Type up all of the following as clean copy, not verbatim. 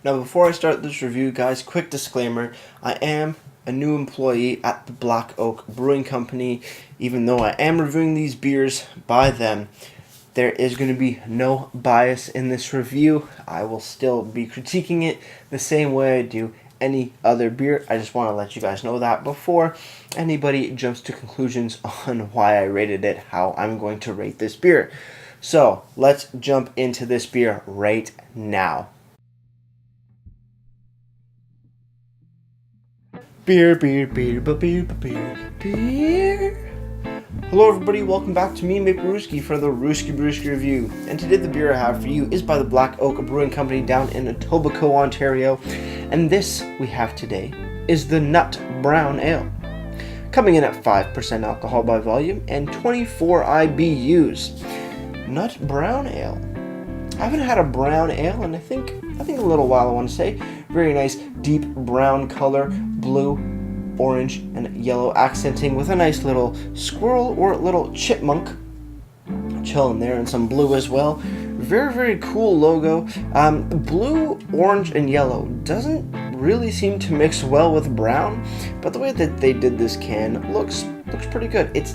Now, before I start this review, guys, quick disclaimer. I am a new employee at the Black Oak Brewing Company. Even though I am reviewing these beers by them, there is going to be no bias in this review. I will still be critiquing it the same way I do any other beer. I just want to let you guys know that before anybody jumps to conclusions on why I rated it, how I'm going to rate this beer. So, let's jump into this beer right now. Beer. Hello everybody, welcome back to me, Maple Brewski, for the Brewski review. And today the beer I have for you is by the Black Oak Brewing Company down in Etobicoke, Ontario. And this we have today is the Nut Brown Ale. Coming in at 5% alcohol by volume and 24 IBUs. Nut Brown Ale. I haven't had a brown ale in I think a little while, I want to say. Very nice deep brown color, blue, orange, and yellow accenting with a nice little squirrel or little chipmunk chilling there, and some blue as well. Very, very cool logo. Blue, orange, and yellow doesn't really seem to mix well with brown, but the way that they did this can looks pretty good. It's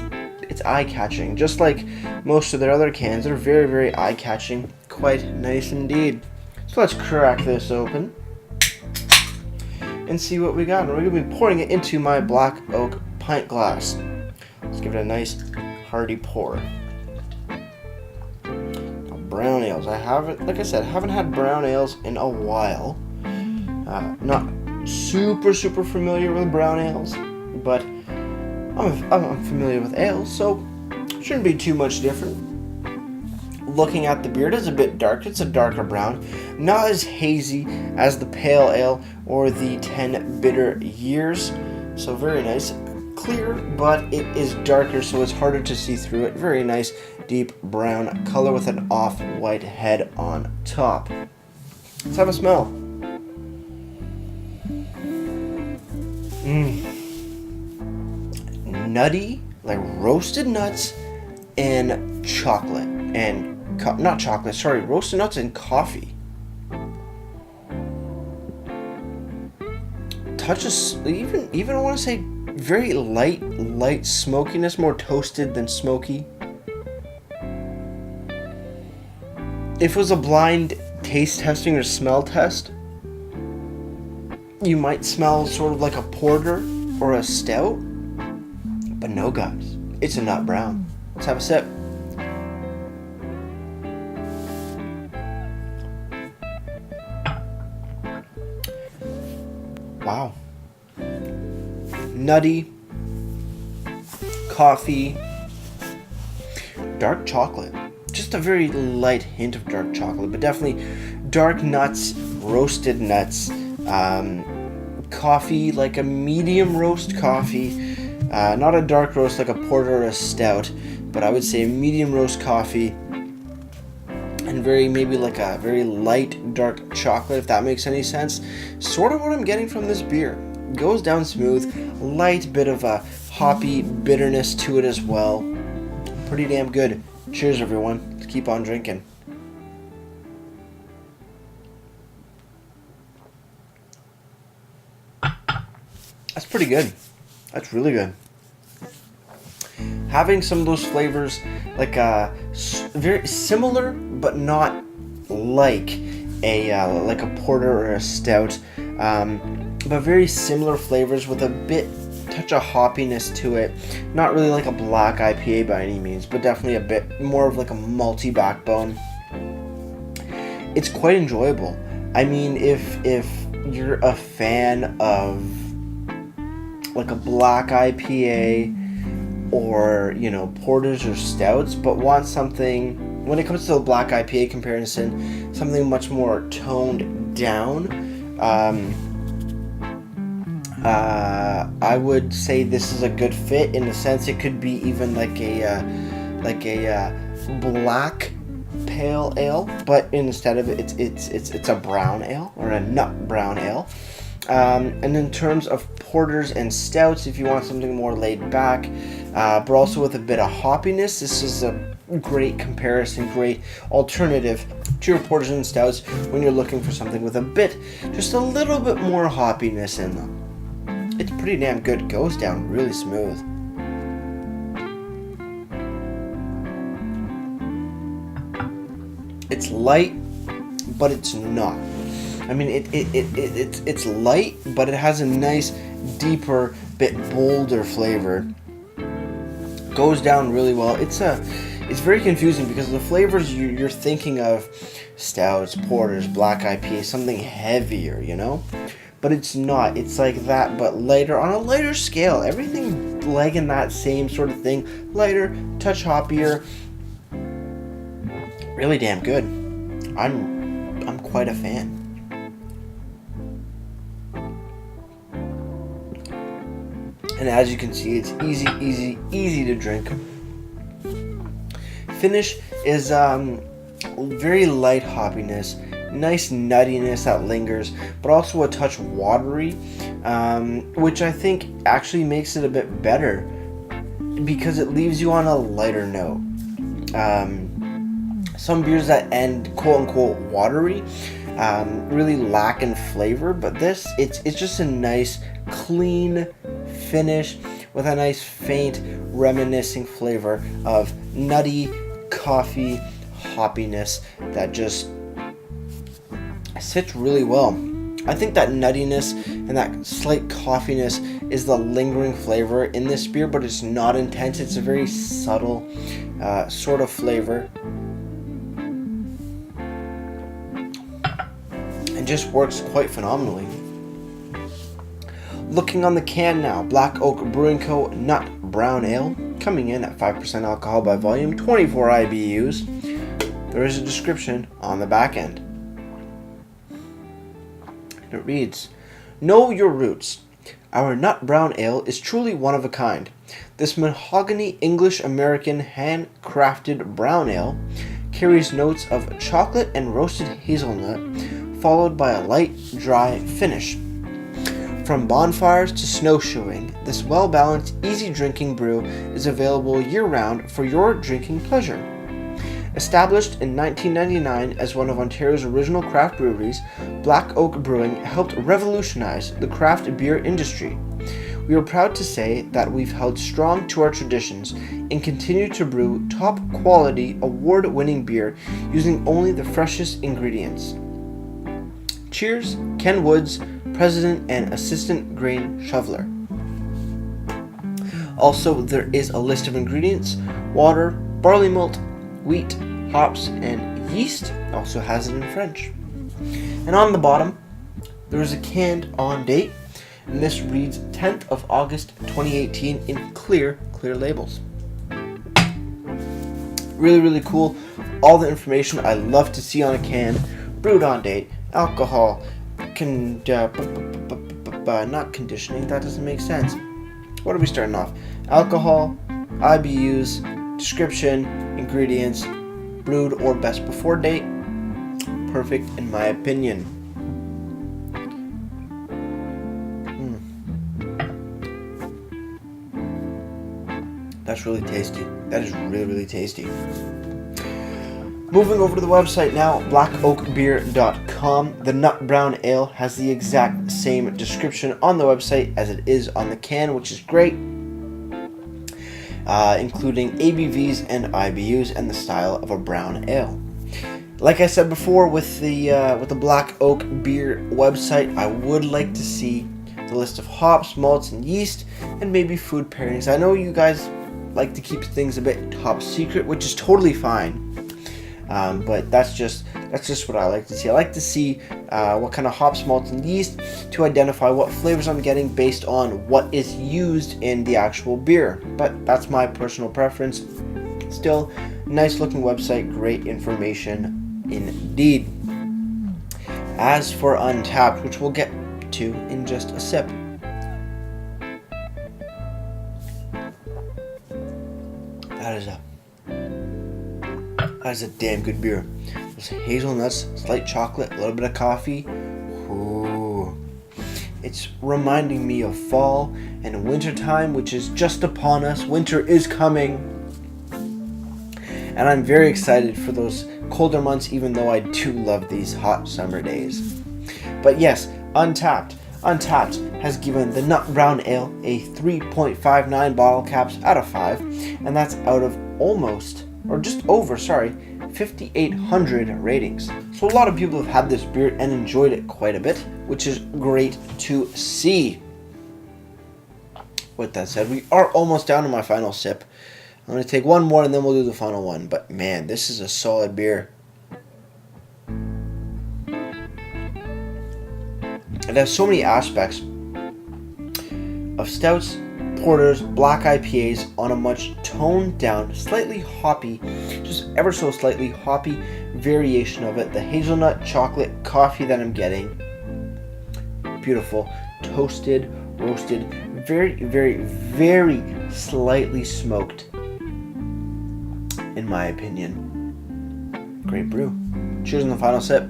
eye-catching, just like most of their other cans. They're very, very eye-catching. Quite nice indeed. So let's crack this open and see what we got. And we're going to be pouring it into my Black Oak pint glass. Let's give it a nice hearty pour. Now, brown ales. Like I said, I haven't had brown ales in a while. Not super familiar with brown ales, but I'm familiar with ales, so shouldn't be too much different. Looking at the beer, it is a bit dark. It's a darker brown, not as hazy as the pale ale or the 10 bitter years. So very nice, clear, but it is darker, so it's harder to see through it. Very nice, deep brown color with an off-white head on top. Let's have a smell. Nutty, like roasted nuts and chocolate, and roasted nuts and coffee. Touches, even I want to say very light smokiness, more toasted than smoky. If it was a blind taste testing or smell test, you might smell sort of like a porter or a stout, but no, guys, it's a nut brown. Let's have a sip. Wow. Nutty, coffee, dark chocolate. Just a very light hint of dark chocolate, but definitely dark nuts, roasted nuts, coffee, like a medium roast coffee. Not a dark roast like a porter or a stout, but I would say a medium roast coffee. And maybe like a very light dark chocolate, if that makes any sense. Sort of what I'm getting from this beer. Goes down smooth, light bit of a hoppy bitterness to it as well. Pretty damn good. Cheers, everyone. Let's keep on drinking. That's pretty good. That's really good. Having some of those flavors, like very similar, but not like a porter or a stout, but very similar flavors with a touch of hoppiness to it. Not really like a black IPA by any means, but definitely a bit more of like a malty backbone. It's quite enjoyable. I mean, if you're a fan of like a black IPA, or porters or stouts, but want something, when it comes to the black IPA comparison, something much more toned down, I would say this is a good fit, in the sense it could be even like a black pale ale, but instead of it, it's a brown ale, or a nut brown ale. And in terms of porters and stouts, if you want something more laid back, but also with a bit of hoppiness, this is a great comparison, great alternative to your porters and stouts when you're looking for something with just a little bit more hoppiness in them. It's pretty damn good. It goes down really smooth. It's light, but it's not. I mean, it's light, but it has a nice, deeper, bit bolder flavor. Goes down really well. It's very confusing because the flavors you're thinking of, stouts, porters, black IPA, something heavier, you know? But it's not. It's like that, but lighter, on a lighter scale. Everything like in that same sort of thing. Lighter, touch hoppier. Really damn good. I'm quite a fan. And as you can see, it's easy to drink. Finish is very light hoppiness, nice nuttiness that lingers, but also a touch watery, which I think actually makes it a bit better because it leaves you on a lighter note. Some beers that end quote-unquote watery really lack in flavor, but this, it's just a nice, clean finish with a nice, faint, reminiscing flavor of nutty coffee hoppiness that just sits really well. I think that nuttiness and that slight coffeeness is the lingering flavor in this beer, but it's not intense. It's a very subtle sort of flavor. And just works quite phenomenally. Looking on the can now, Black Oak Brewing Co. Nut Brown Ale, coming in at 5% alcohol by volume, 24 IBUs. There is a description on the back end. And it reads, "Know your roots. Our Nut Brown Ale is truly one of a kind. This mahogany English-American handcrafted brown ale carries notes of chocolate and roasted hazelnut, followed by a light, dry finish. From bonfires to snowshoeing, this well-balanced, easy-drinking brew is available year-round for your drinking pleasure. Established in 1999 as one of Ontario's original craft breweries, Black Oak Brewing helped revolutionize the craft beer industry. We are proud to say that we've held strong to our traditions and continue to brew top-quality, award-winning beer using only the freshest ingredients. Cheers, Ken Woods, President and Assistant Grain Shoveler." Also, there is a list of ingredients: water, barley malt, wheat, hops, and yeast. Also has it in French. And on the bottom, there is a canned on date, and this reads 10th of August 2018 in clear labels. Really cool. All the information I love to see on a can. Brewed on date, alcohol, not conditioning, that doesn't make sense. What are we starting off? Alcohol, IBUs, description, ingredients, brewed or best before date. Perfect in my opinion. That's really tasty. That is really tasty. Moving over to the website now, blackoakbeer.com. The Nut Brown Ale has the exact same description on the website as it is on the can, which is great, including ABVs and IBUs and the style of a brown ale. Like I said before, with the Black Oak Beer website, I would like to see the list of hops, malts, and yeast, and maybe food pairings. I know you guys like to keep things a bit top secret, which is totally fine. But that's just what I like to see. I like to see what kind of hops, malts, and yeast to identify what flavors I'm getting based on what is used in the actual beer. But that's my personal preference. Still, nice looking website, great information indeed. As for Untapped, which we'll get to in just a sip. That is a damn good beer. There's hazelnuts, slight chocolate, a little bit of coffee. Ooh. It's reminding me of fall and winter time, which is just upon us. Winter is coming. And I'm very excited for those colder months, even though I do love these hot summer days. But yes, Untapped has given the Nut Brown Ale a 3.59 bottle caps out of 5, and that's out of just over 5,800 ratings. So a lot of people have had this beer and enjoyed it quite a bit, which is great to see. With that said, we are almost down to my final sip. I'm going to take one more and then we'll do the final one. But man, this is a solid beer. It has so many aspects of stouts, porters, black IPAs on a much toned down, slightly hoppy, just ever so slightly hoppy variation of it. The hazelnut chocolate coffee that I'm getting, beautiful, toasted, roasted, very, very, very slightly smoked, in my opinion. Great brew. Cheers on the final sip.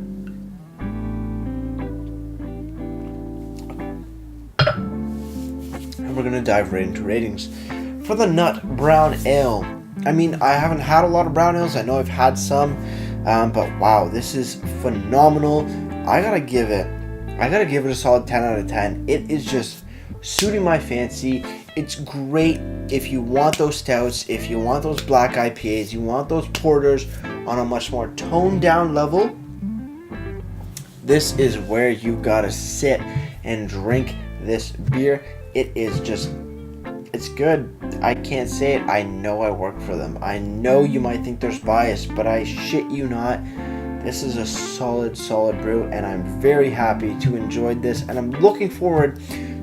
We're going to dive right into ratings. For the Nut Brown Ale, I mean, I haven't had a lot of brown ales. I know I've had some, but wow, this is phenomenal. I gotta give it a solid 10 out of 10. It is just suiting my fancy. It's great if you want those stouts, if you want those black IPAs, you want those porters on a much more toned down level. This is where you gotta sit and drink this beer. It is just, it's good. I can't say it. I know I work for them. I know you might think there's bias, but I shit you not. This is a solid brew, and I'm very happy to enjoy this, and I'm looking forward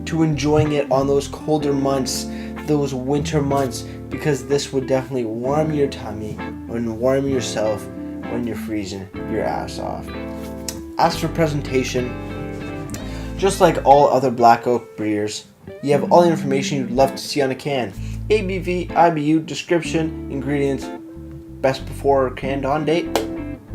to enjoying it on those colder months, those winter months, because this would definitely warm your tummy and warm yourself when you're freezing your ass off. As for presentation, just like all other Black Oak beers, you have all the information you'd love to see on a can. ABV, IBU, description, ingredients, best before or canned on date.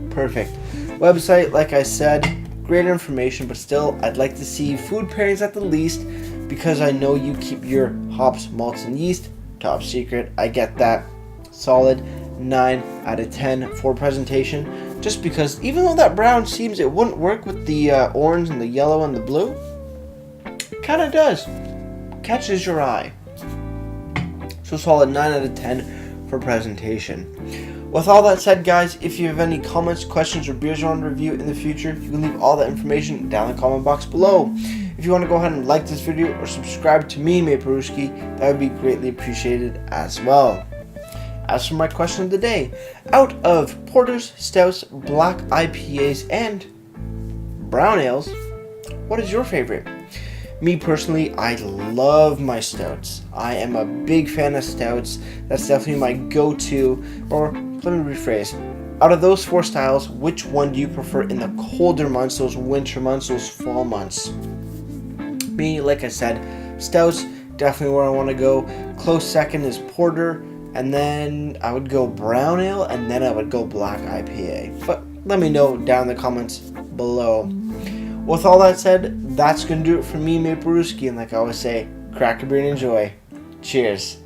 Perfect. Website, like I said, great information, but still, I'd like to see food pairings at the least, because I know you keep your hops, malts, and yeast top secret. I get that. Solid 9 out of 10 for presentation, just because even though that brown seems it wouldn't work with the orange and the yellow and the blue, it kind of does. Catches your eye. So solid 9 out of 10 for presentation. With all that said, guys, if you have any comments, questions, or beers you want to review in the future, you can leave all that information down in the comment box below. If you want to go ahead and like this video or subscribe to me, Maperuski, that would be greatly appreciated as well. As for my question of the day, out of porters, stouts, black IPAs, and brown ales, what is your favorite? Me personally, I love my stouts. I am a big fan of stouts. That's definitely my go-to. Or let me rephrase. Out of those 4 styles, which one do you prefer in the colder months, those winter months, those fall months? Me, like I said, stouts, definitely where I want to go. Close second is porter, and then I would go brown ale, and then I would go black IPA. But let me know down in the comments below. With all that said, that's going to do it for me, Maperuski, and like I always say, crack a beer and enjoy. Cheers.